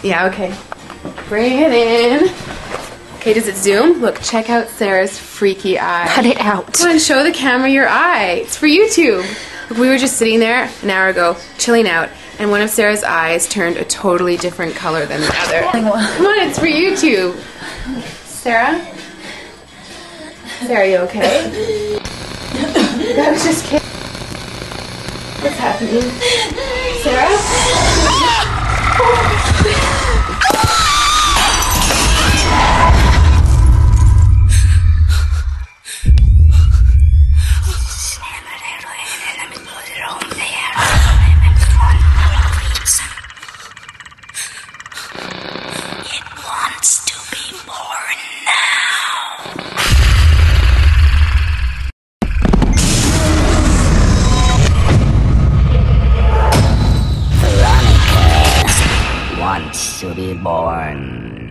Yeah, okay. Bring it in. Okay, does it zoom? Look, check out Sarah's freaky eye. Cut it out. Come on, show the camera your eye. It's for YouTube. Look, we were just sitting there an hour ago, chilling out, and one of Sarah's eyes turned a totally different color than the other. Come on, it's for YouTube. Sarah? Sarah, you okay? I was just kidding. What's happening? Sarah? Wants to be born.